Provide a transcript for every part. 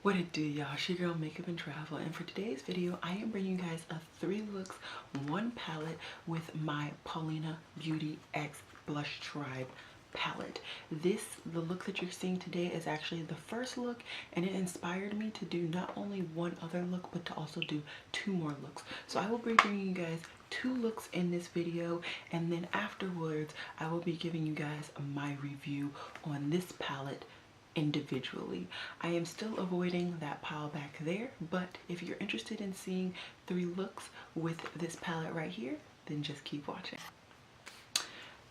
What it do, y'all? It's your girl Makeup and Travel, and for today's video I am bringing you guys a 3 looks 1 palette with my Paulina Beauty X Blush Tribe palette. The look that you're seeing today is actually the first look, and it inspired me to do not only one other look but to also do 2 more looks. So I will be bringing you guys 2 looks in this video, and then afterwards I will be giving you guys my review on this palette individually. I am still avoiding that pile back there, but if you're interested in seeing 3 looks with this palette right here, then just keep watching.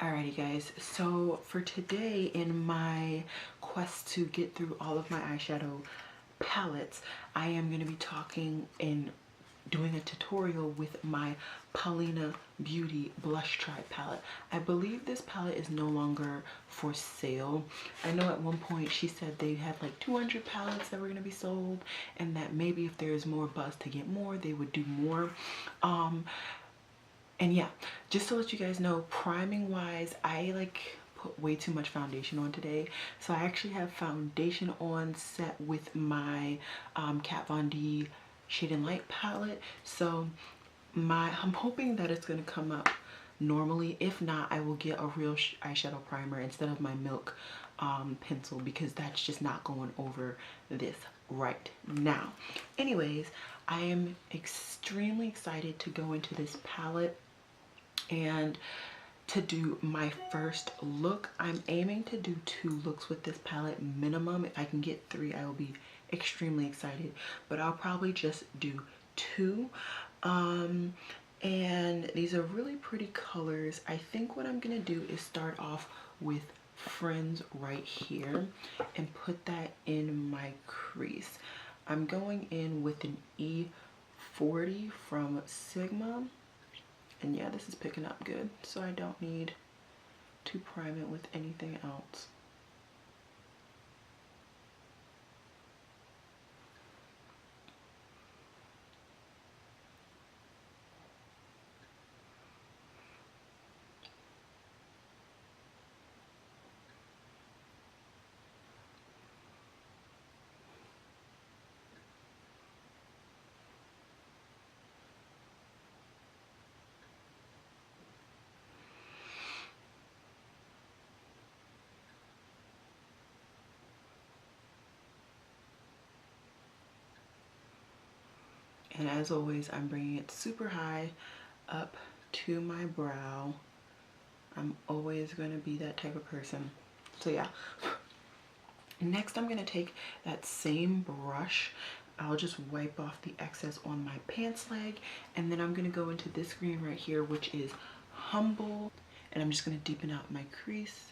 Alrighty guys, so for today, in my quest to get through all of my eyeshadow palettes, I am going to be talking and doing a tutorial with my Paulina Beauty Blush Tribe palette. I believe this palette is no longer for sale. I know at one point she said they had like 200 palettes that were going to be sold, and that maybe if there's more buzz to get more, they would do more. And yeah, just to let you guys know, priming wise, I put way too much foundation on today. So I actually have foundation on set with my Kat Von D Shade and Light palette. So I'm hoping that it's going to come up normally. If not, I will get a real eyeshadow primer instead of my Milk pencil, because that's just not going over this right now. Anyways, I am extremely excited to go into this palette and to do my first look. I'm aiming to do 2 looks with this palette minimum. If I can get 3, I will be extremely excited, but I'll probably just do 2. And these are really pretty colors. I think what I'm gonna do is start off with Friends right here and put that in my crease. I'm going in with an E40 from Sigma. And yeah, this is picking up good, so I don't need to prime it with anything else. And as always, I'm bringing it super high up to my brow. I'm always going to be that type of person. So yeah. Next, I'm going to take that same brush. I'll just wipe off the excess on my pants leg. And then I'm going to go into this green right here, which is Humble. And I'm just going to deepen out my crease.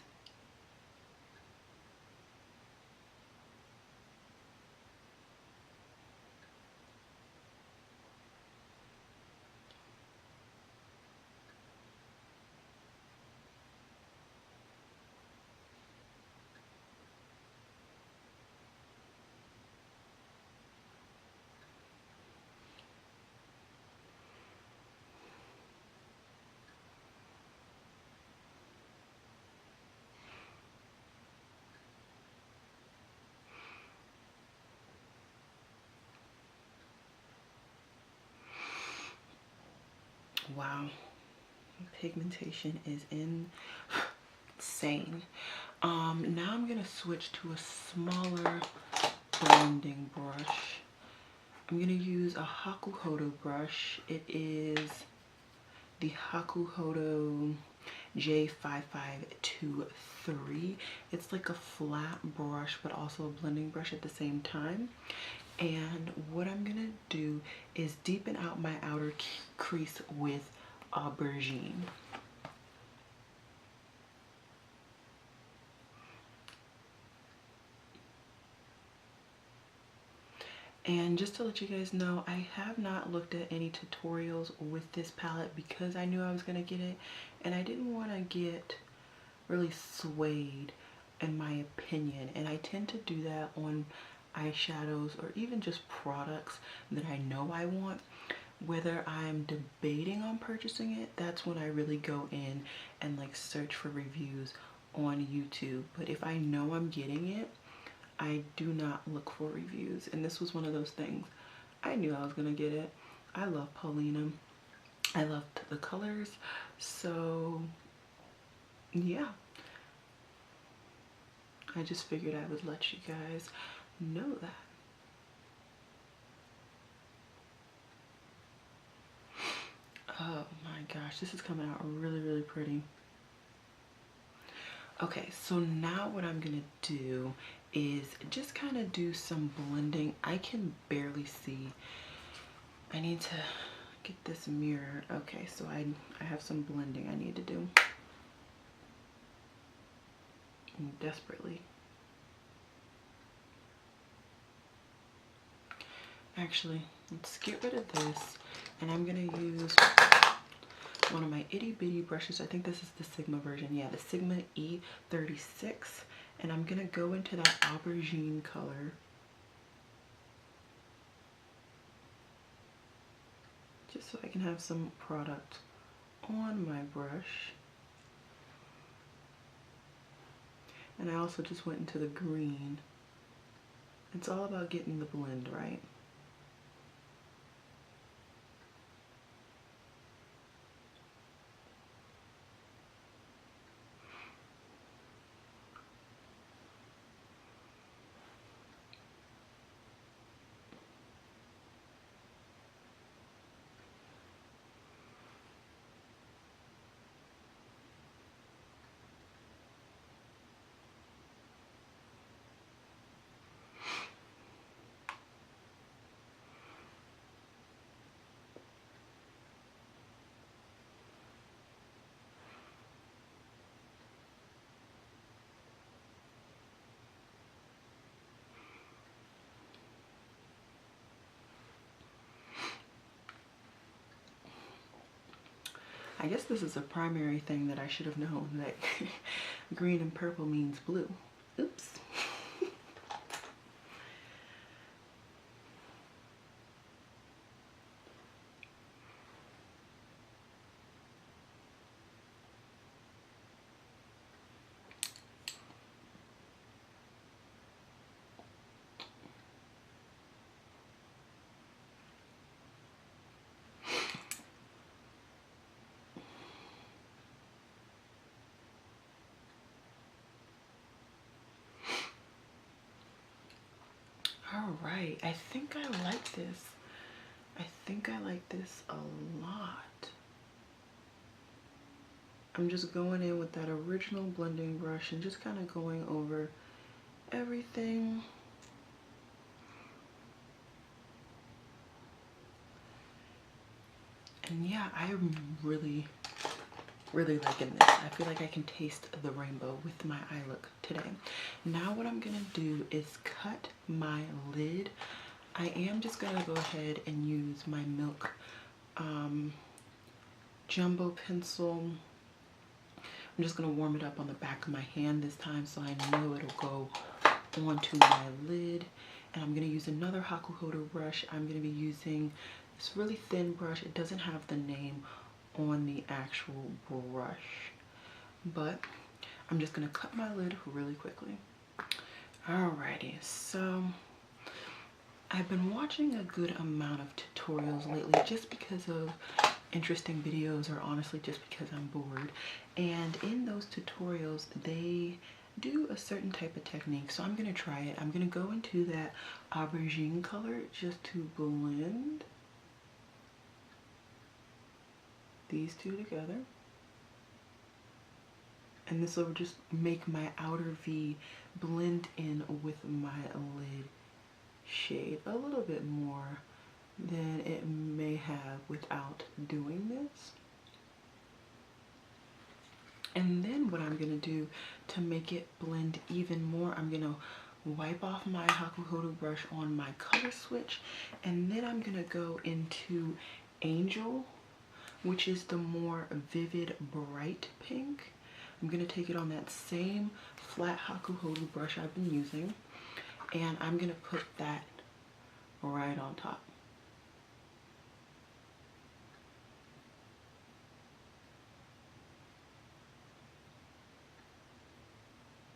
Wow, pigmentation is insane. Now I'm gonna switch to a smaller blending brush. I'm gonna use a Hakuhodo brush. It is the Hakuhodo J5523. It's like a flat brush but also a blending brush at the same time. And what I'm gonna do is deepen out my outer crease with Aubergine. And just to let you guys know, I have not looked at any tutorials with this palette because I knew I was gonna get it, and I didn't want to get really swayed in my opinion. And I tend to do that on eyeshadows or even just products that I know I want. Whether I'm debating on purchasing it, that's when I really go in and search for reviews on YouTube. But if I know I'm getting it, I do not look for reviews, and this was one of those things. I knew I was gonna get it. I love Paulina. I loved the colors, so yeah. I just figured I would let you guys know that. Oh my gosh, this is coming out really, really pretty. Okay, so now what I'm gonna do is just kind of do some blending. I can barely see. I need to get this mirror. Okay, so I have some blending I need to do. Desperately. Actually, let's get rid of this, and I'm gonna use one of my itty bitty brushes. I think this is the Sigma version. Yeah, the Sigma E36, and I'm gonna go into that aubergine color, just so I can have some product on my brush. And I also just went into the green. It's all about getting the blend right. I guess this is a primary thing that I should have known, that green and purple means blue. Oops. All right, I think I like this. I think I like this a lot. I'm just going in with that original blending brush and just kind of going over everything. And yeah, I'm really liking this. I feel like I can taste the rainbow with my eye look today. Now what I'm gonna do is cut my lid. I am just gonna go ahead and use my Milk jumbo pencil. I'm just gonna warm it up on the back of my hand this time, so I know it'll go onto my lid. And I'm gonna use another Hakuhodo brush. I'm gonna be using this really thin brush. It doesn't have the name on the actual brush, but I'm just gonna cut my lid really quickly. Alrighty, so I've been watching a good amount of tutorials lately, just because of interesting videos, or honestly just because I'm bored. And in those tutorials, they do a certain type of technique, so I'm gonna try it. I'm gonna go into that aubergine color just to blend these two together, and this will just make my outer V blend in with my lid shade a little bit more than it may have without doing this. And then what I'm gonna do to make it blend even more, I'm gonna wipe off my Hakuhodo brush on my color switch, and then I'm gonna go into Angel, which is the more vivid bright pink. I'm gonna take it on that same flat Hakuhodo brush I've been using, and I'm gonna put that right on top.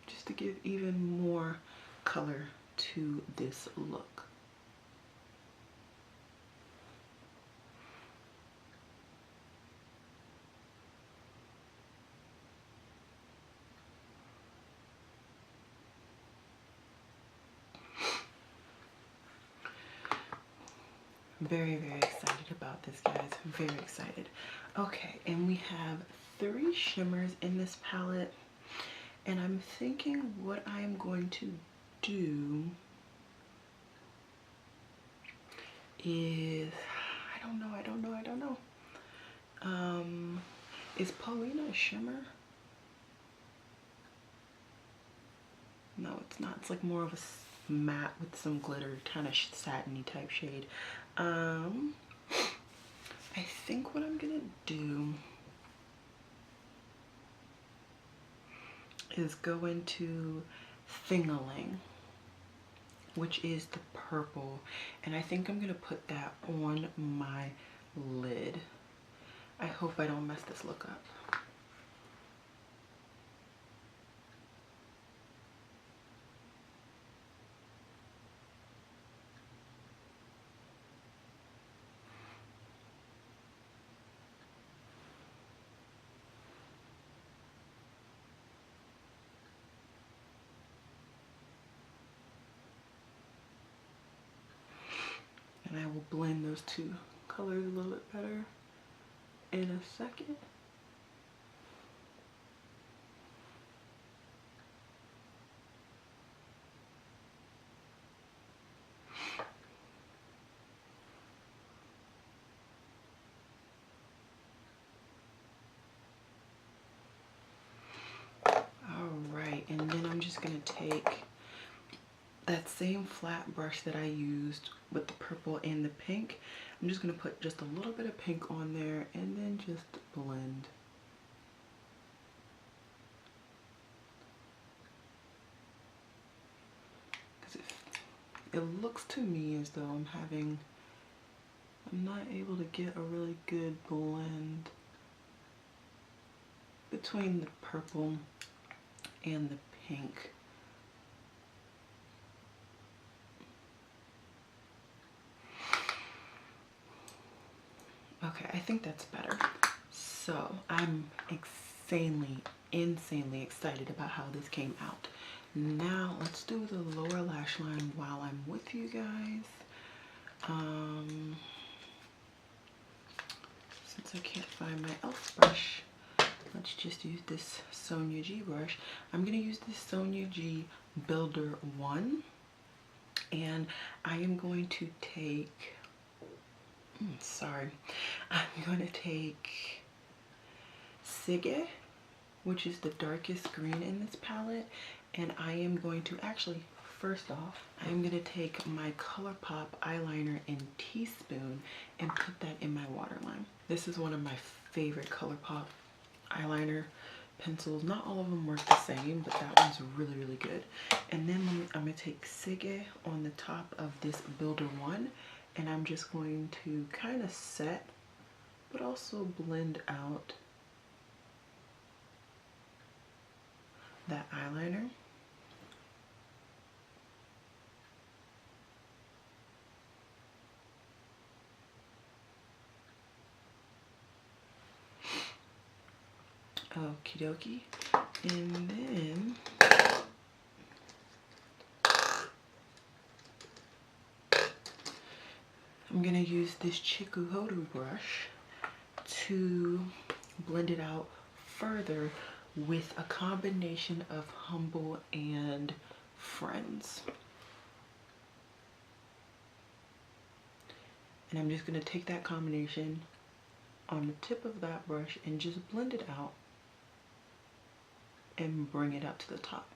Just to give even more color to this look. Very, very excited about this, guys. Very excited. Okay, and we have 3 shimmers in this palette, and I'm thinking what I am going to do is, I don't know. Is Paulina a shimmer? No, it's not. It's like more of a matte with some glitter, kind of satiny type shade. I think what I'm gonna do is go into Thingling, which is the purple, and I think I'm gonna put that on my lid. I hope I don't mess this look up. And I will blend those 2 colors a little bit better in a second. Alright, and then I'm just going to take that same flat brush that I used with the purple and the pink. I'm just going to put just a little bit of pink on there and then just blend. Because it looks to me as though I'm not able to get a really good blend between the purple and the pink. Okay, I think that's better. So I'm insanely excited about how this came out. Now let's do the lower lash line while I'm with you guys. Since I can't find my e.l.f. brush, let's just use this Sonia G brush. I'm going to use this Sonia G Builder 1, and I am going to take, I'm going to take Sige, which is the darkest green in this palette, and I am going to actually, first off, I'm going to take my ColourPop eyeliner in Teaspoon and put that in my waterline. This is one of my favorite ColourPop eyeliner pencils. Not all of them work the same, but that one's really good. And then I'm going to take Sige on the top of this Builder 1, and I'm just going to kind of set, but also blend out that eyeliner. Okie dokie. And then I'm gonna use this Chikuhoru brush to blend it out further with a combination of Humble and Friends. And I'm just gonna take that combination on the tip of that brush and just blend it out and bring it up to the top.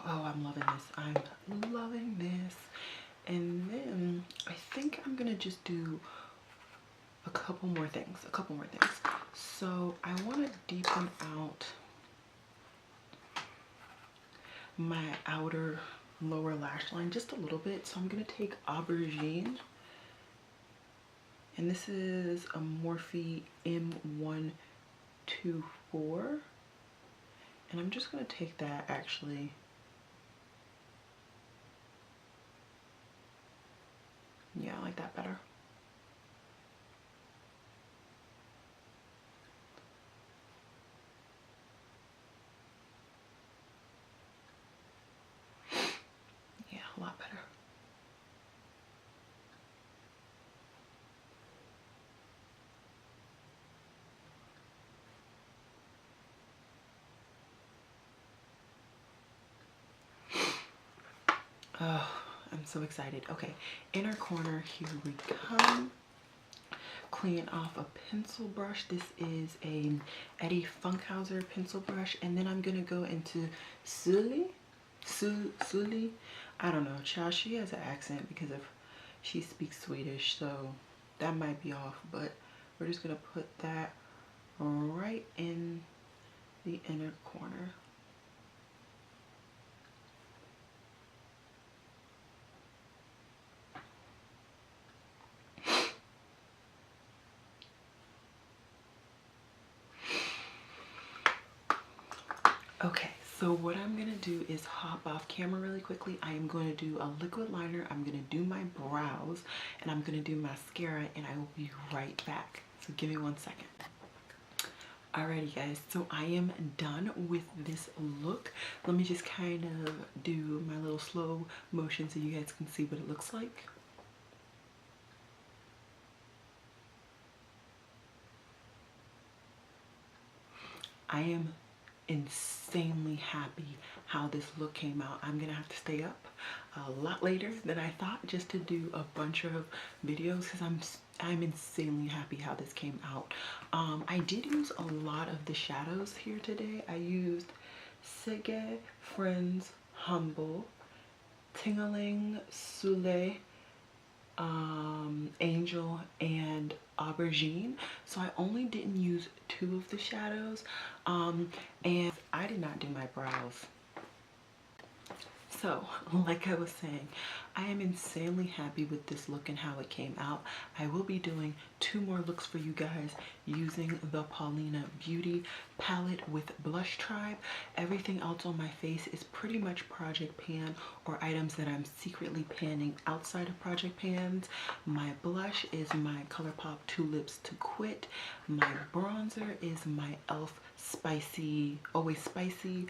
Oh, I'm loving this. I'm loving this. And then I think I'm gonna just do a couple more things. So I want to deepen out my outer lower lash line just a little bit. So I'm gonna take Aubergine, and this is a Morphe M124, and I'm just gonna take that actually. Yeah, I like that better. Yeah, a lot better. Oh, I'm so excited. Okay, inner corner, here we come. Clean off a pencil brush. This is an Eddie Funkhauser pencil brush, and then I'm gonna go into Sully. I don't know, child. She has an accent because of she speaks Swedish, so that might be off. But we're just gonna put that right in the inner corner. Okay, so what I'm gonna do is hop off camera really quickly. I am going to do a liquid liner, I'm gonna do my brows, and I'm gonna do mascara, and I will be right back. So give me 1 second. Alrighty guys, so I am done with this look. Let me just kind of do my little slow motion so you guys can see what it looks like. I am insanely happy how this look came out. I'm gonna have to stay up a lot later than I thought just to do a bunch of videos because I'm insanely happy how this came out. I did use a lot of the shadows here today. I used Sege, Friends, Humble, Tingling, Soleil, Angel, and Aubergine. So I only didn't use 2 of the shadows, and I did not do my brows. So like I was saying, I am insanely happy with this look and how it came out. I will be doing 2 more looks for you guys using the Paulina Beauty palette with Blush Tribe. Everything else on my face is pretty much project pan or items that I'm secretly panning outside of project pans. My blush is my ColourPop Tulips to Quit. My bronzer is my e.l.f. Spicy, Always Spicy.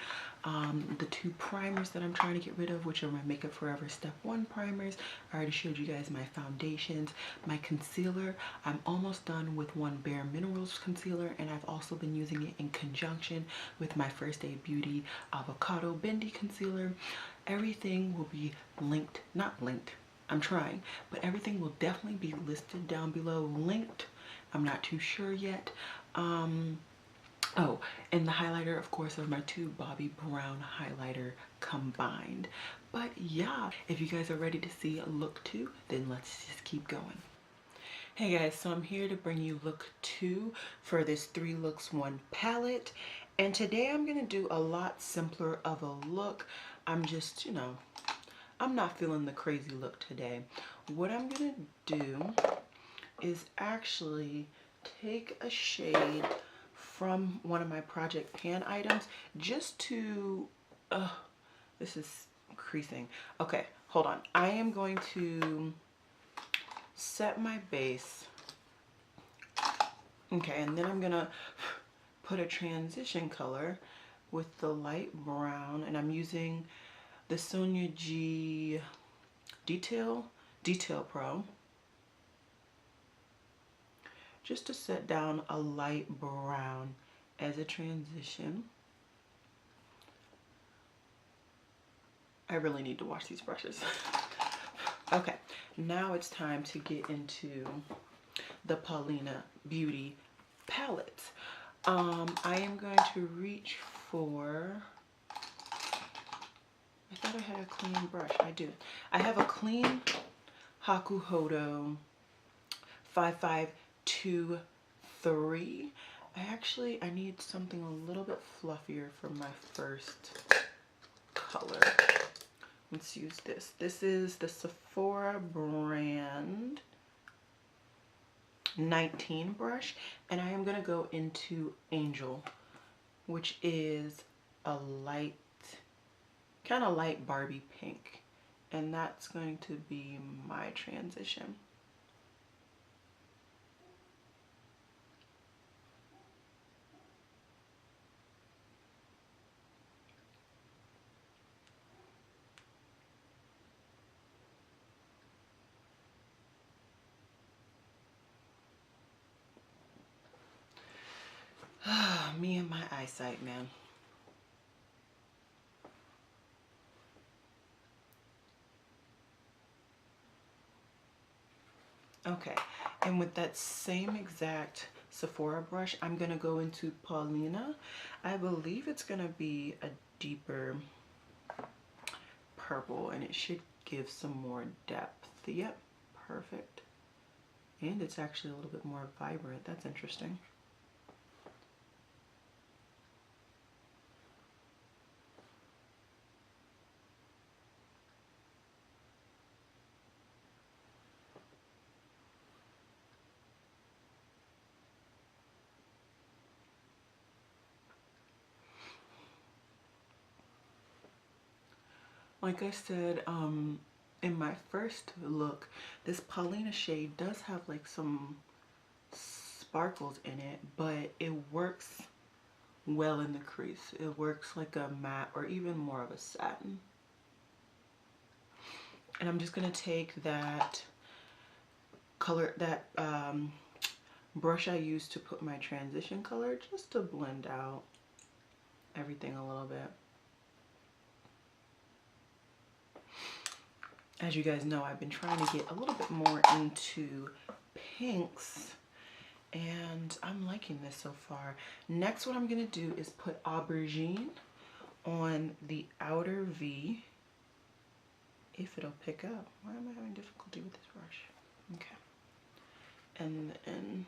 The 2 primers that I'm trying to get rid of, which are my Makeup Forever Step 1 primers. I already showed you guys my foundations. My concealer, I'm almost done with one Bare Minerals concealer, and I've also been using it in conjunction with my First Aid Beauty Avocado Bendy concealer. Everything will be linked, not linked, I'm trying, but everything will definitely be listed down below, linked. I'm not too sure yet. Oh, and the highlighter, of course, of my 2 Bobbi Brown highlighter combined. But yeah, if you guys are ready to see look 2, then let's just keep going. Hey guys, so I'm here to bring you look 2 for this 3 looks 1 palette. And today I'm going to do a lot simpler of a look. I'm just, I'm not feeling the crazy look today. What I'm going to do is actually take a shade from one of my project pan items just to, this is creasing. Okay, hold on. I am going to set my base. Okay, and then I'm gonna put a transition color with the light brown, and I'm using the Sonia G Detail Pro just to set down a light brown as a transition. I really need to wash these brushes. Okay, now it's time to get into the Paulina Beauty palette. I am going to reach for, I thought I had a clean brush. I do. I have a clean Hakuhodo 5523. I need something a little bit fluffier for my first color. Let's use this. This is the Sephora brand 19 brush, and I am going to go into Angel, which is a light, kind of light Barbie pink, and that's going to be my transition. Me and my eyesight, man. Okay, and with that same exact Sephora brush, I'm gonna go into Paulina. I believe it's gonna be a deeper purple, and it should give some more depth. Yep, perfect. And it's actually a little bit more vibrant. That's interesting. Like I said, in my first look, this Paulina shade does have like some sparkles in it, but it works well in the crease. It works like a matte or even more of a satin. And I'm just gonna take that color, that brush I used to put my transition color, just to blend out everything a little bit. As you guys know, I've been trying to get a little bit more into pinks, and I'm liking this so far. Next, what I'm gonna do is put Aubergine on the outer V, if it'll pick up. Why am I having difficulty with this brush? Okay. And then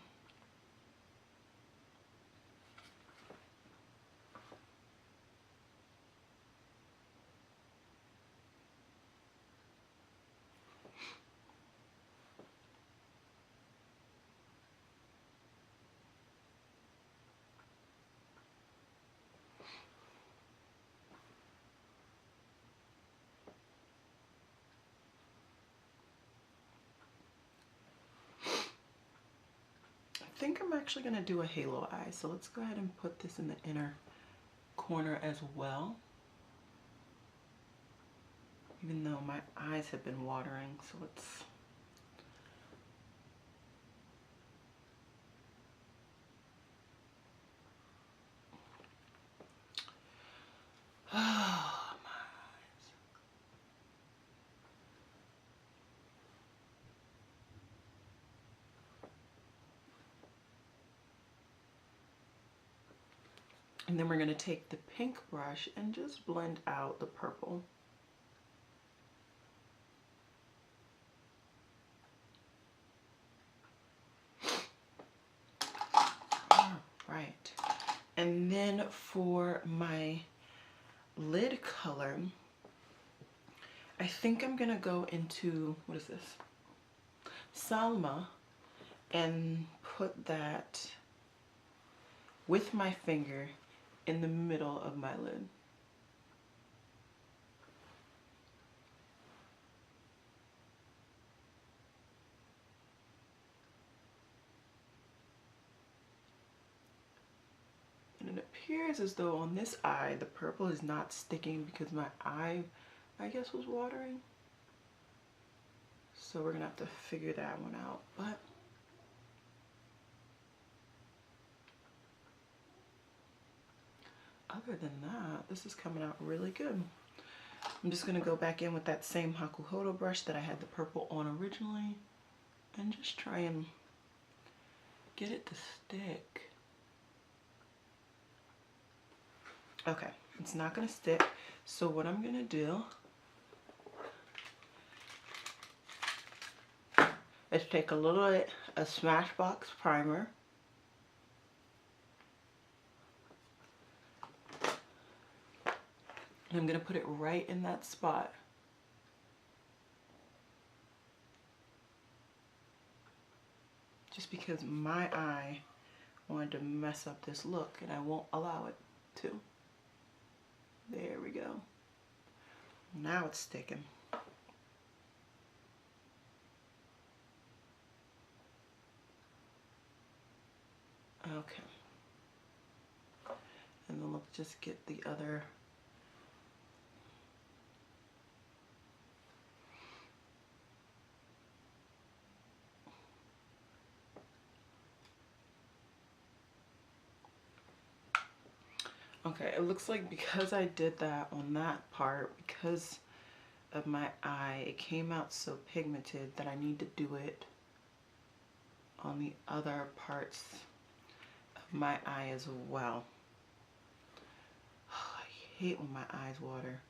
I think I'm actually going to do a halo eye. So let's go ahead and put this in the inner corner as well. Even though my eyes have been watering, so let's... Oh, my eyes. And then we're going to take the pink brush and just blend out the purple. All right. And then for my lid color, I think I'm going to go into, what is this? Salma, and put that with my finger in the middle of my lid. And it appears as though on this eye the purple is not sticking because my eye, I guess, was watering. So we're gonna have to figure that one out. But other than that, this is coming out really good. I'm just gonna go back in with that same Hakuhodo brush that I had the purple on originally and just try and get it to stick. Okay, it's not gonna stick. So what I'm gonna do is take a little bit of Smashbox primer, And I'm gonna put it right in that spot. Just because my eye wanted to mess up this look and I won't allow it to. There we go. Now it's sticking. Okay. And then let's just get the other. Okay, it looks like because I did that on that part, because of my eye, it came out so pigmented that I need to do it on the other parts of my eye as well. Oh, I hate when my eyes water.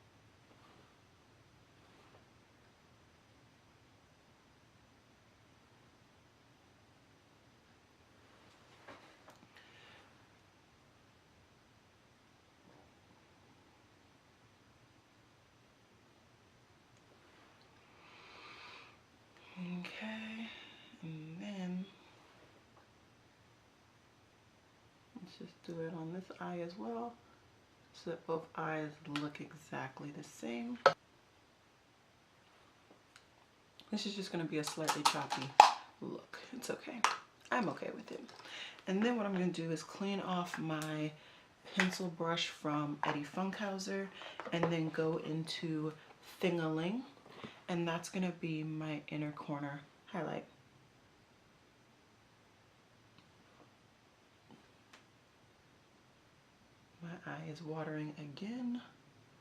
Okay, and then let's just do it on this eye as well, so that both eyes look exactly the same. This is just going to be a slightly choppy look. It's okay. I'm okay with it. And then what I'm going to do is clean off my pencil brush from Eddie Funkhauser and then go into Thing-a-Ling. And that's going to be my inner corner highlight. My eye is watering again.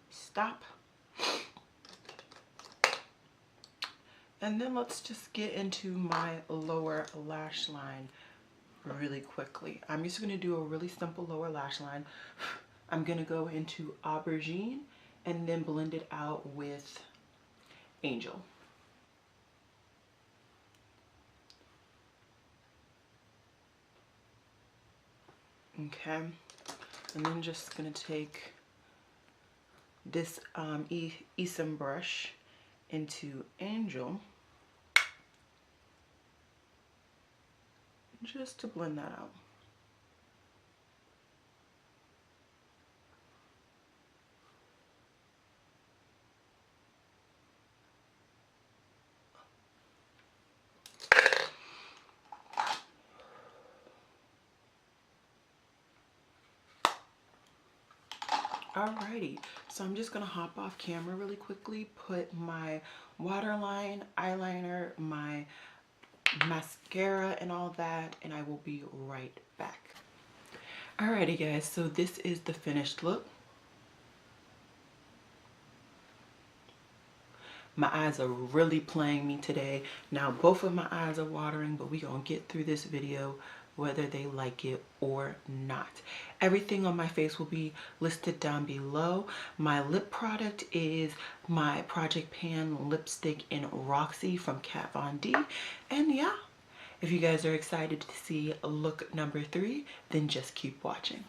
Stop. And then let's just get into my lower lash line really quickly. I'm just going to do a really simple lower lash line. I'm going to go into Aubergine and then blend it out with Angel. Okay, and then just going to take this Esom brush into Angel just to blend that out. Alrighty, so I'm just gonna hop off camera really quickly, put my waterline, eyeliner, my mascara and all that, and I will be right back. Alrighty guys, so this is the finished look. My eyes are really playing me today. Now both of my eyes are watering, but we gonna get through this video whether they like it or not. Everything on my face will be listed down below. My lip product is my Project Pan lipstick in Roxy from Kat Von D. And yeah, if you guys are excited to see look number 3, then just keep watching.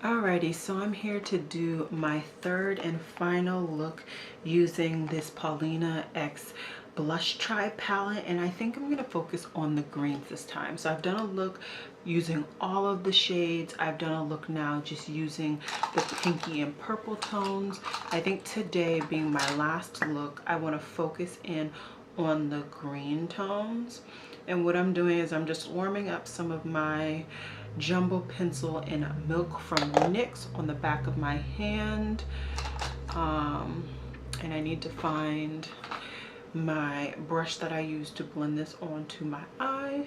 Alrighty, so I'm here to do my third and final look using this Paulina X Blush Tri palette, and I think I'm going to focus on the greens this time. So I've done a look using all of the shades. I've done a look now just using the pinky and purple tones. I think today being my last look, I want to focus in on the green tones. And what I'm doing is I'm just warming up some of my jumbo pencil in Milk from NYX on the back of my hand. And I need to find my brush that I use to blend this onto my eye.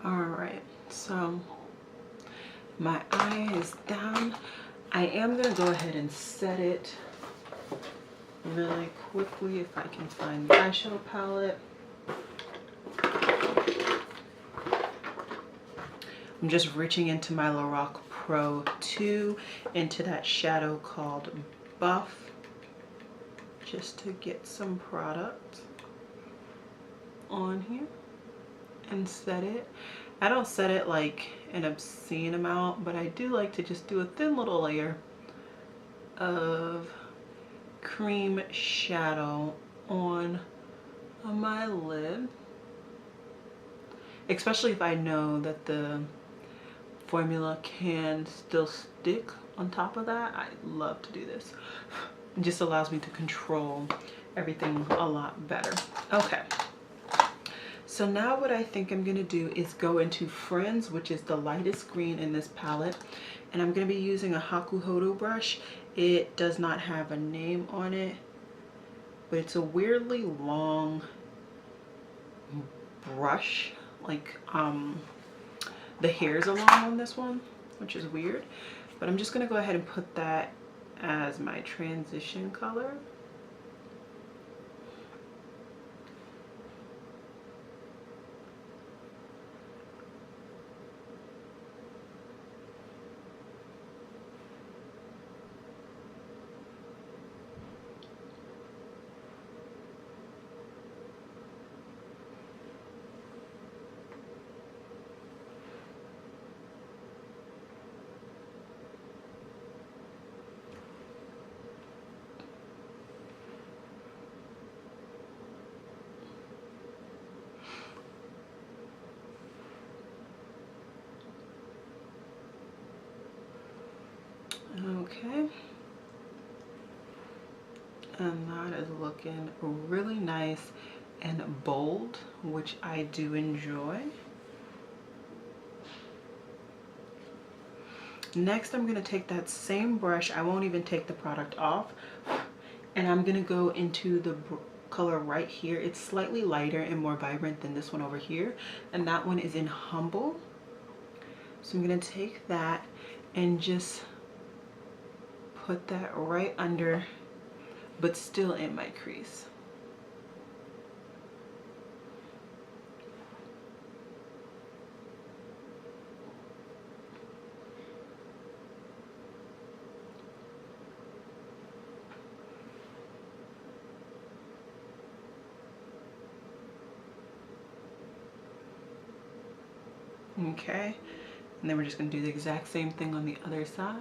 Alright, so my eye is down. I am going to go ahead and set it really quickly if I can find the eyeshadow palette. I'm just reaching into my Lorac Pro 2 into that shadow called Buff just to get some product on here. and set it. I don't set it like an obscene amount, but I do like to just do a thin little layer of cream shadow on my lid, especially if I know that the formula can still stick on top of that. I love to do this. It just allows me to control everything a lot better. Okay, so now what I think I'm gonna do is go into Friends, which is the lightest green in this palette, and I'm gonna be using a Hakuhodo brush. It does not have a name on it, but it's a weirdly long brush, like the hairs are long on this one, which is weird, but I'm just gonna go ahead and put that as my transition color. Okay, and that is looking really nice and bold, which I do enjoy. Next, I'm going to take that same brush, I won't even take the product off, and I'm going to go into the color right here. It's slightly lighter and more vibrant than this one over here, and that one is in Humble. So I'm going to take that and just put that right under, but still in my crease. Okay, and then we're just going to do the exact same thing on the other side.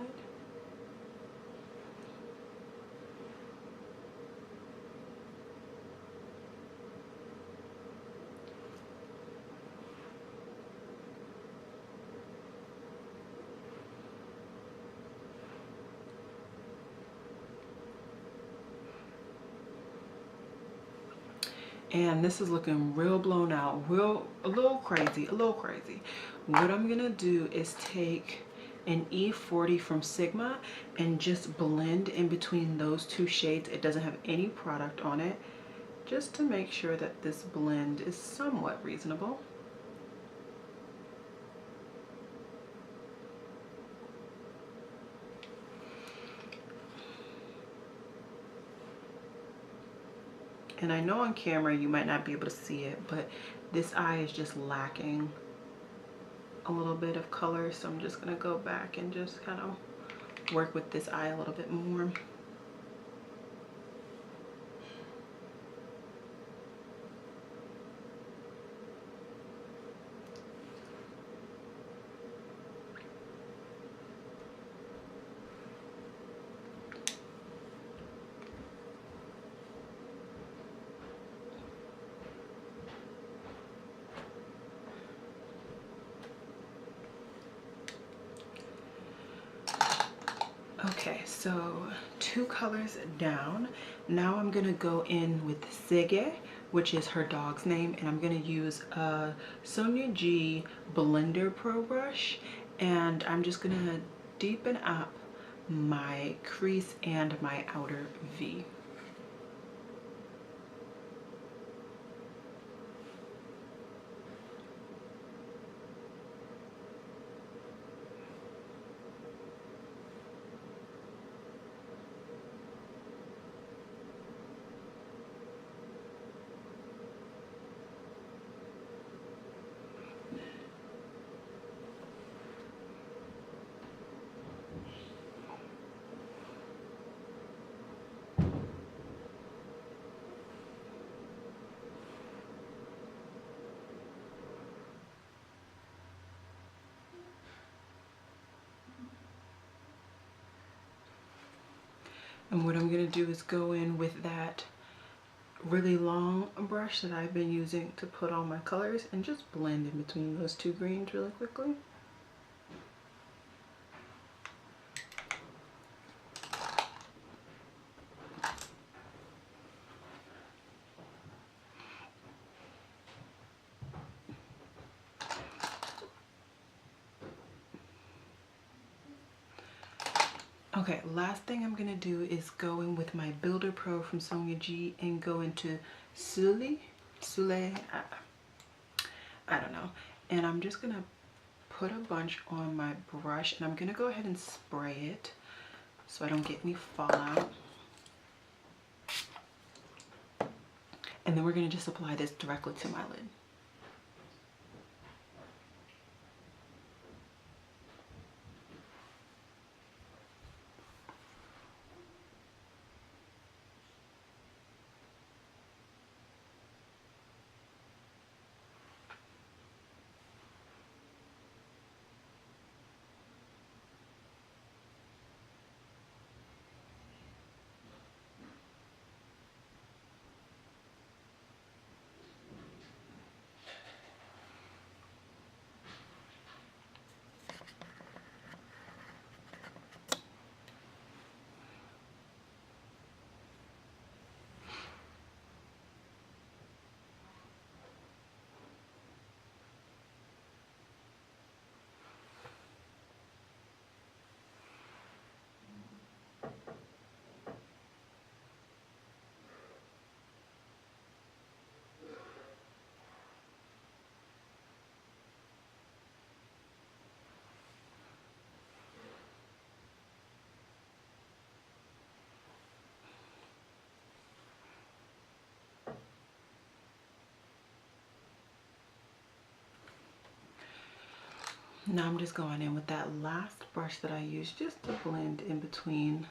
And this is looking real blown out, a little crazy. What I'm gonna do is take an E40 from Sigma and just blend in between those two shades. It doesn't have any product on it, just to make sure that this blend is somewhat reasonable. And I know on camera you might not be able to see it, but this eye is just lacking a little bit of color, so I'm just gonna go back and just kind of work with this eye a little bit more. Okay, so 2 colors down. Now I'm gonna go in with Sige, which is her dog's name, and I'm gonna use a Sonia G Blender Pro brush, and I'm just gonna deepen up my crease and my outer V. And what I'm going to do is go in with that really long brush that I've been using to put on my colors and just blend in between those two greens really quickly. Okay, last thing I'm gonna do is go in with my Builder Pro from Sonia G and go into Sule, I don't know. And I'm just gonna put a bunch on my brush and I'm gonna go ahead and spray it so I don't get any fallout. And then we're gonna just apply this directly to my lid. Now I'm just going in with that last brush that I used just to blend in between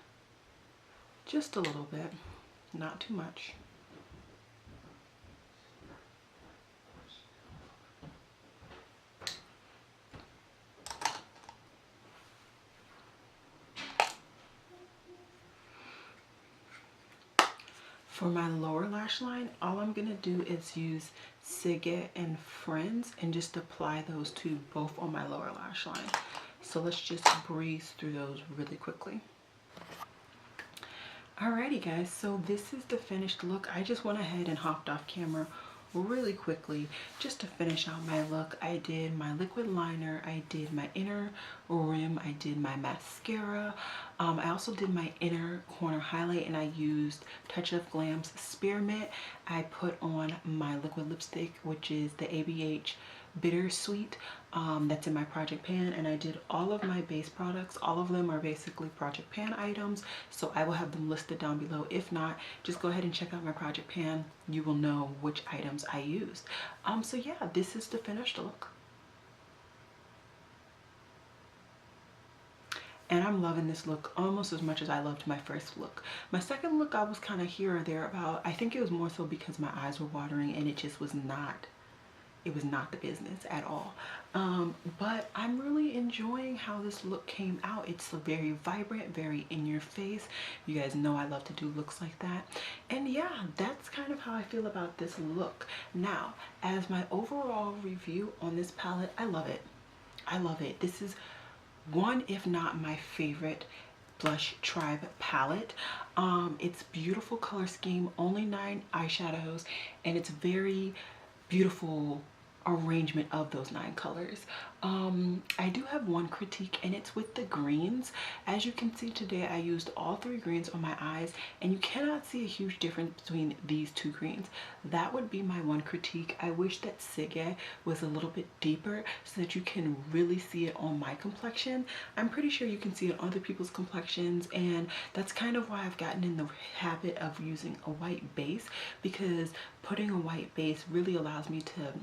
just a little bit, not too much. For my lower lash line, all I'm gonna do is use Sigget and Friends and just apply those two both on my lower lash line. So let's just breeze through those really quickly. Alrighty guys, so this is the finished look. I just went ahead and hopped off camera really quickly just to finish out my look. I did my liquid liner, I did my inner rim, I did my mascara, I also did my inner corner highlight, and I used Touch of Glam's Spearmint. I put on my liquid lipstick, which is the ABH Bittersweet, that's in my Project Pan, and I did all of my base products. All of them are basically Project Pan items, so I will have them listed down below. If not, just go ahead and check out my Project Pan. You will know which items I used. So yeah, this is the finished look. And I'm loving this look almost as much as I loved my first look. My second look, I was kind of here or there about. I think it was more so because my eyes were watering and it just was not, it was not the business at all. But I'm really enjoying how this look came out. It's very vibrant, very in your face. You guys know I love to do looks like that. And yeah, that's kind of how I feel about this look. Now, as my overall review on this palette, I love it. I love it. This is one, if not my favorite Blush Tribe palette. It's beautiful color scheme, only 9 eyeshadows, and it's very beautiful arrangement of those 9 colors. I do have one critique, and it's with the greens. As you can see today, I used all 3 greens on my eyes, and you cannot see a huge difference between these 2 greens. That would be my one critique. I wish that Sigget was a little bit deeper so that you can really see it on my complexion. I'm pretty sure you can see it on other people's complexions, and that's kind of why I've gotten in the habit of using a white base, because putting a white base really allows me to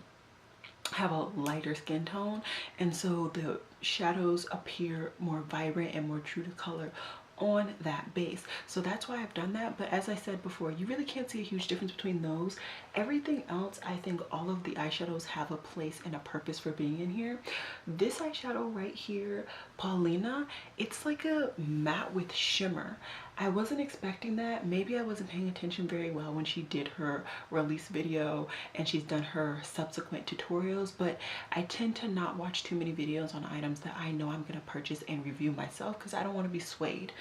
have a lighter skin tone, and so the shadows appear more vibrant and more true to color on that base. So that's why I've done that. But as I said before, you really can't see a huge difference between those. Everything else, I think all of the eyeshadows have a place and a purpose for being in here. This eyeshadow right here, Paulina, it's like a matte with shimmer. I wasn't expecting that. Maybe I wasn't paying attention very well when she did her release video and she's done her subsequent tutorials, but I tend to not watch too many videos on items that I know I'm going to purchase and review myself because I don't want to be swayed.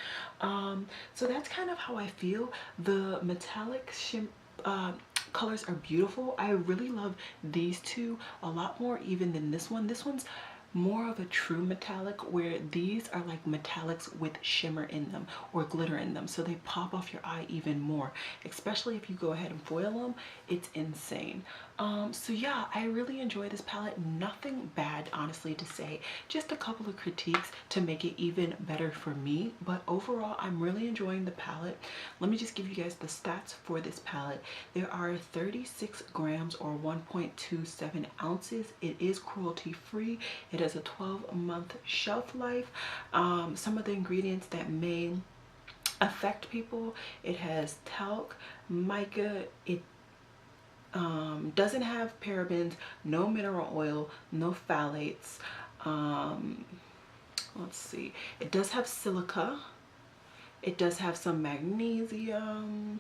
So that's kind of how I feel. The metallic colors are beautiful. I really love these two a lot more even than this one. This one's more of a true metallic, where these are like metallics with shimmer in them or glitter in them, so they pop off your eye even more, especially if you go ahead and foil them. It's insane. So yeah, I really enjoy this palette. Nothing bad honestly to say, just a couple of critiques to make it even better for me, but overall I'm really enjoying the palette. Let me just give you guys the stats for this palette. There are 36 grams or 1.27 ounces. It is cruelty free. It has a 12-month shelf life. Some of the ingredients that may affect people: it has talc, mica, it doesn't have parabens, no mineral oil, no phthalates. Let's see, it does have silica, it does have some magnesium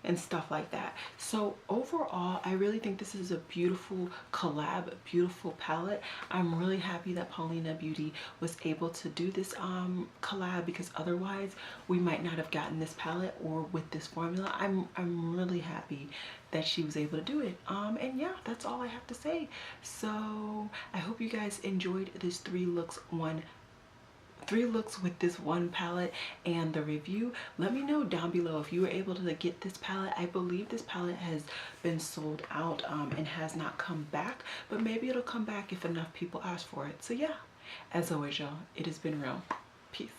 and stuff like that. So overall, I really think this is a beautiful collab, beautiful palette. I'm really happy that Paulina Beauty was able to do this collab, because otherwise we might not have gotten this palette or with this formula. I'm really happy that she was able to do it. And yeah, that's all I have to say. So I hope you guys enjoyed this three looks with this one palette and the review. Let me know down below if you were able to get this palette. I believe this palette has been sold out and has not come back, but maybe it'll come back if enough people ask for it. So yeah, as always y'all, it has been real. Peace.